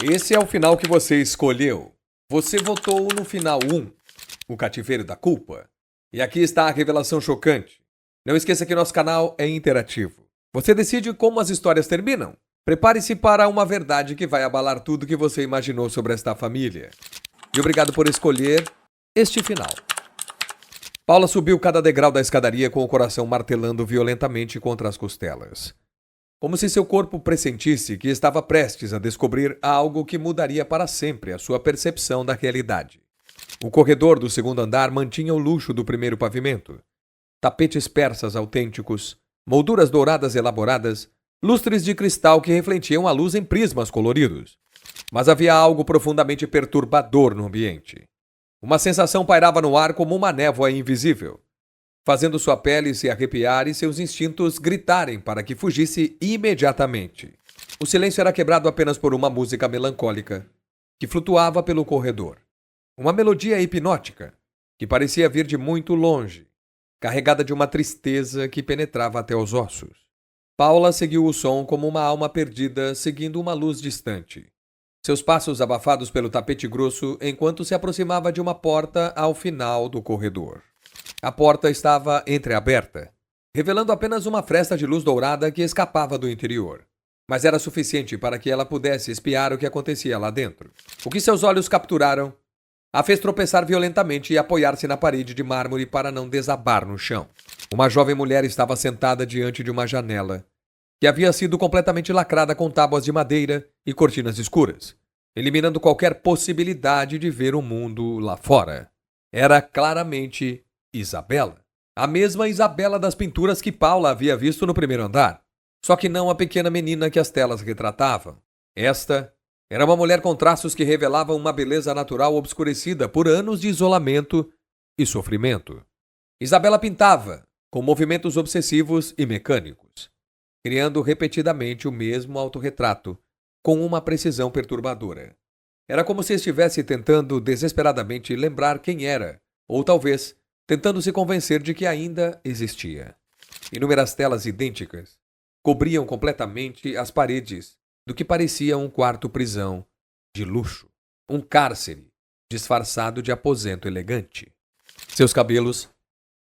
Esse é o final que você escolheu. Você votou no final 1, o cativeiro da culpa. E aqui está a revelação chocante. Não esqueça que nosso canal é interativo. Você decide como as histórias terminam. Prepare-se para uma verdade que vai abalar tudo que você imaginou sobre esta família. E obrigado por escolher este final. Paula subiu cada degrau da escadaria com o coração martelando violentamente contra as costelas. Como se seu corpo pressentisse que estava prestes a descobrir algo que mudaria para sempre a sua percepção da realidade. O corredor do segundo andar mantinha o luxo do primeiro pavimento. Tapetes persas autênticos, molduras douradas elaboradas, lustres de cristal que refletiam a luz em prismas coloridos. Mas havia algo profundamente perturbador no ambiente. Uma sensação pairava no ar como uma névoa invisível, fazendo sua pele se arrepiar e seus instintos gritarem para que fugisse imediatamente. O silêncio era quebrado apenas por uma música melancólica que flutuava pelo corredor. Uma melodia hipnótica que parecia vir de muito longe, carregada de uma tristeza que penetrava até os ossos. Paula seguiu o som como uma alma perdida seguindo uma luz distante. Seus passos abafados pelo tapete grosso enquanto se aproximava de uma porta ao final do corredor. A porta estava entreaberta, revelando apenas uma fresta de luz dourada que escapava do interior. Mas era suficiente para que ela pudesse espiar o que acontecia lá dentro. O que seus olhos capturaram a fez tropeçar violentamente e apoiar-se na parede de mármore para não desabar no chão. Uma jovem mulher estava sentada diante de uma janela, que havia sido completamente lacrada com tábuas de madeira e cortinas escuras, eliminando qualquer possibilidade de ver o mundo lá fora. Era claramente Isabela. A mesma Isabela das pinturas que Paula havia visto no primeiro andar, só que não a pequena menina que as telas retratavam. Esta era uma mulher com traços que revelavam uma beleza natural obscurecida por anos de isolamento e sofrimento. Isabela pintava, com movimentos obsessivos e mecânicos, criando repetidamente o mesmo autorretrato, com uma precisão perturbadora. Era como se estivesse tentando desesperadamente lembrar quem era, ou talvez tentando se convencer de que ainda existia. Inúmeras telas idênticas cobriam completamente as paredes do que parecia um quarto-prisão de luxo, um cárcere disfarçado de aposento elegante. Seus cabelos,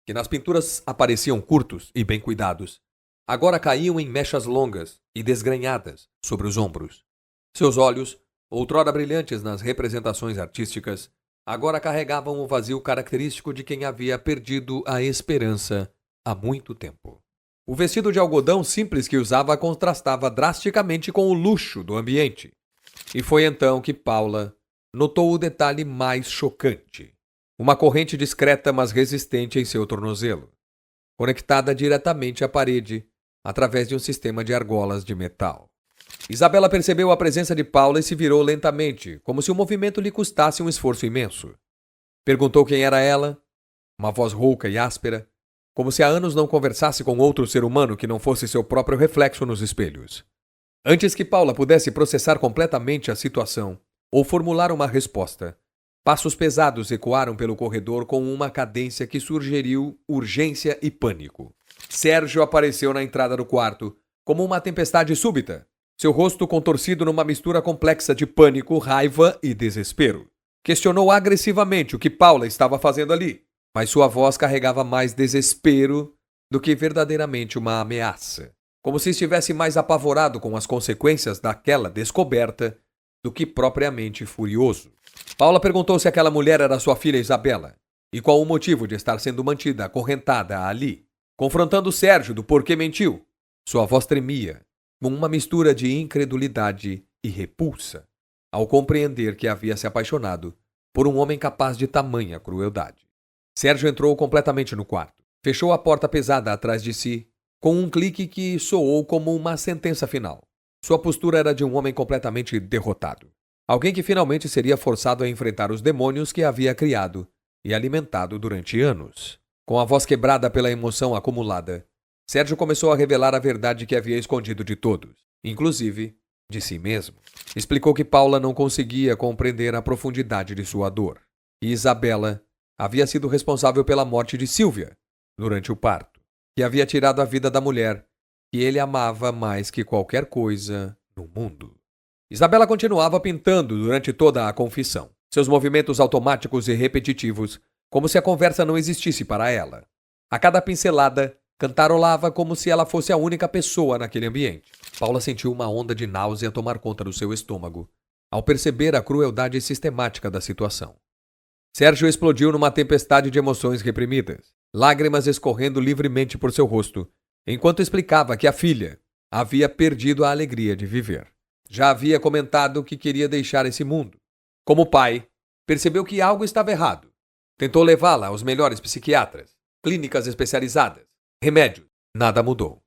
que nas pinturas apareciam curtos e bem cuidados, agora caíam em mechas longas e desgrenhadas sobre os ombros. Seus olhos, outrora brilhantes nas representações artísticas, agora carregavam o vazio característico de quem havia perdido a esperança há muito tempo. O vestido de algodão simples que usava contrastava drasticamente com o luxo do ambiente. E foi então que Paula notou o detalhe mais chocante. Uma corrente discreta, mas resistente em seu tornozelo, conectada diretamente à parede, através de um sistema de argolas de metal. Isabela percebeu a presença de Paula e se virou lentamente, como se o movimento lhe custasse um esforço imenso. Perguntou quem era ela, uma voz rouca e áspera, como se há anos não conversasse com outro ser humano que não fosse seu próprio reflexo nos espelhos. Antes que Paula pudesse processar completamente a situação ou formular uma resposta, passos pesados ecoaram pelo corredor com uma cadência que sugeriu urgência e pânico. Sérgio apareceu na entrada do quarto, como uma tempestade súbita, seu rosto contorcido numa mistura complexa de pânico, raiva e desespero. Questionou agressivamente o que Paula estava fazendo ali, mas sua voz carregava mais desespero do que verdadeiramente uma ameaça, como se estivesse mais apavorado com as consequências daquela descoberta do que propriamente furioso. Paula perguntou se aquela mulher era sua filha Isabela, e qual o motivo de estar sendo mantida acorrentada ali, confrontando Sérgio do porquê mentiu. Sua voz tremia, com uma mistura de incredulidade e repulsa, ao compreender que havia se apaixonado por um homem capaz de tamanha crueldade. Sérgio entrou completamente no quarto. Fechou a porta pesada atrás de si, com um clique que soou como uma sentença final. Sua postura era de um homem completamente derrotado. Alguém que finalmente seria forçado a enfrentar os demônios que havia criado e alimentado durante anos. Com a voz quebrada pela emoção acumulada, Sérgio começou a revelar a verdade que havia escondido de todos, inclusive de si mesmo. Explicou que Paula não conseguia compreender a profundidade de sua dor, e Isabela havia sido responsável pela morte de Sílvia durante o parto, que havia tirado a vida da mulher que ele amava mais que qualquer coisa no mundo. Isabela continuava pintando durante toda a confissão, seus movimentos automáticos e repetitivos, como se a conversa não existisse para ela. A cada pincelada, cantarolava como se ela fosse a única pessoa naquele ambiente. Paula sentiu uma onda de náusea tomar conta do seu estômago, ao perceber a crueldade sistemática da situação. Sérgio explodiu numa tempestade de emoções reprimidas, lágrimas escorrendo livremente por seu rosto, enquanto explicava que a filha havia perdido a alegria de viver. Já havia comentado que queria deixar esse mundo. Como pai, percebeu que algo estava errado. Tentou levá-la aos melhores psiquiatras, clínicas especializadas, remédios. Nada mudou.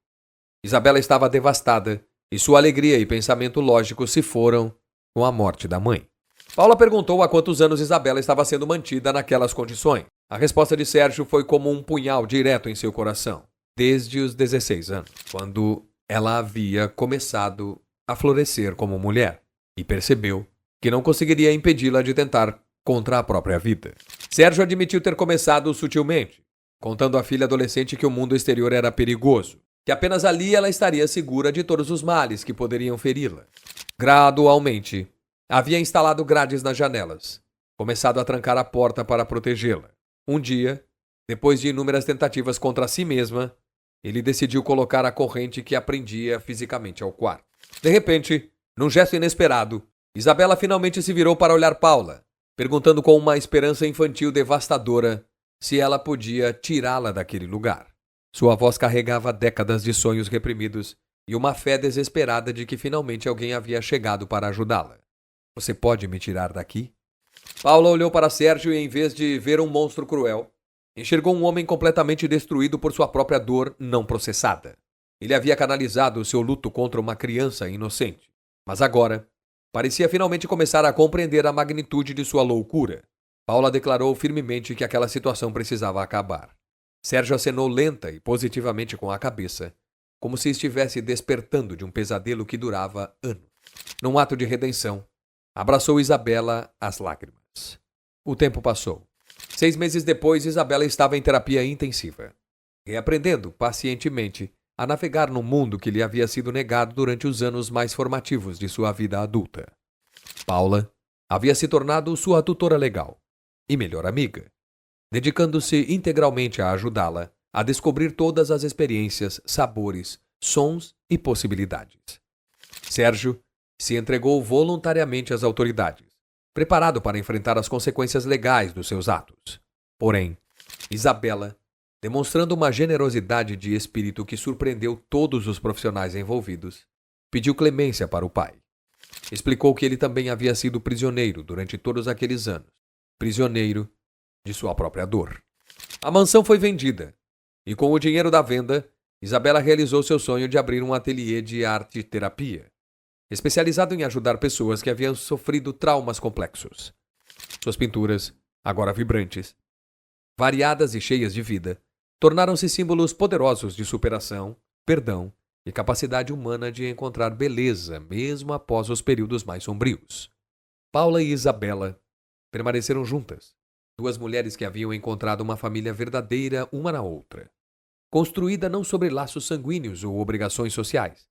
Isabela estava devastada e sua alegria e pensamento lógico se foram com a morte da mãe. Paula perguntou há quantos anos Isabela estava sendo mantida naquelas condições. A resposta de Sérgio foi como um punhal direto em seu coração. Desde os 16 anos, quando ela havia começado a florescer como mulher e percebeu que não conseguiria impedi-la de tentar contra a própria vida. Sérgio admitiu ter começado sutilmente, contando à filha adolescente que o mundo exterior era perigoso, que apenas ali ela estaria segura de todos os males que poderiam feri-la. Gradualmente, havia instalado grades nas janelas, começado a trancar a porta para protegê-la. Um dia, depois de inúmeras tentativas contra si mesma, ele decidiu colocar a corrente que a prendia fisicamente ao quarto. De repente, num gesto inesperado, Isabela finalmente se virou para olhar Paula, perguntando com uma esperança infantil devastadora se ela podia tirá-la daquele lugar. Sua voz carregava décadas de sonhos reprimidos e uma fé desesperada de que finalmente alguém havia chegado para ajudá-la. Você pode me tirar daqui? Paula olhou para Sérgio e, em vez de ver um monstro cruel, enxergou um homem completamente destruído por sua própria dor não processada. Ele havia canalizado o seu luto contra uma criança inocente, mas agora parecia finalmente começar a compreender a magnitude de sua loucura. Paula declarou firmemente que aquela situação precisava acabar. Sérgio acenou lenta e positivamente com a cabeça, como se estivesse despertando de um pesadelo que durava anos. Num ato de redenção, abraçou Isabela às lágrimas. O tempo passou. 6 meses depois, Isabela estava em terapia intensiva, reaprendendo pacientemente a navegar num mundo que lhe havia sido negado durante os anos mais formativos de sua vida adulta. Paula havia se tornado sua tutora legal e melhor amiga, dedicando-se integralmente a ajudá-la a descobrir todas as experiências, sabores, sons e possibilidades. Sérgio se entregou voluntariamente às autoridades, preparado para enfrentar as consequências legais dos seus atos. Porém, Isabela, demonstrando uma generosidade de espírito que surpreendeu todos os profissionais envolvidos, pediu clemência para o pai. Explicou que ele também havia sido prisioneiro durante todos aqueles anos, prisioneiro de sua própria dor. A mansão foi vendida, e com o dinheiro da venda, Isabela realizou seu sonho de abrir um ateliê de arte-terapia, especializado em ajudar pessoas que haviam sofrido traumas complexos. Suas pinturas, agora vibrantes, variadas e cheias de vida, tornaram-se símbolos poderosos de superação, perdão e capacidade humana de encontrar beleza mesmo após os períodos mais sombrios. Paula e Isabela permaneceram juntas, duas mulheres que haviam encontrado uma família verdadeira uma na outra, construída não sobre laços sanguíneos ou obrigações sociais,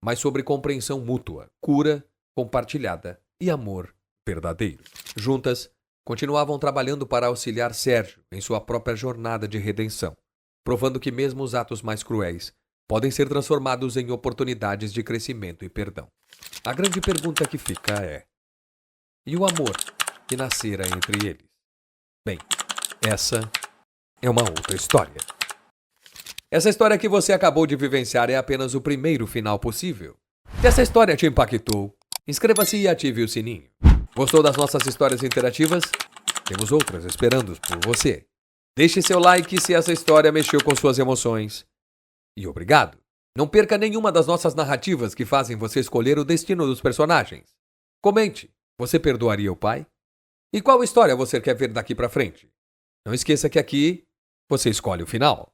mas sobre compreensão mútua, cura compartilhada e amor verdadeiro. Juntas, continuavam trabalhando para auxiliar Sérgio em sua própria jornada de redenção, provando que mesmo os atos mais cruéis podem ser transformados em oportunidades de crescimento e perdão. A grande pergunta que fica é: e o amor que nascera entre eles? Bem, essa é uma outra história. Essa história que você acabou de vivenciar é apenas o primeiro final possível. Se essa história te impactou, inscreva-se e ative o sininho. Gostou das nossas histórias interativas? Temos outras esperando por você. Deixe seu like se essa história mexeu com suas emoções. E obrigado! Não perca nenhuma das nossas narrativas que fazem você escolher o destino dos personagens. Comente, você perdoaria o pai? E qual história você quer ver daqui pra frente? Não esqueça que aqui você escolhe o final.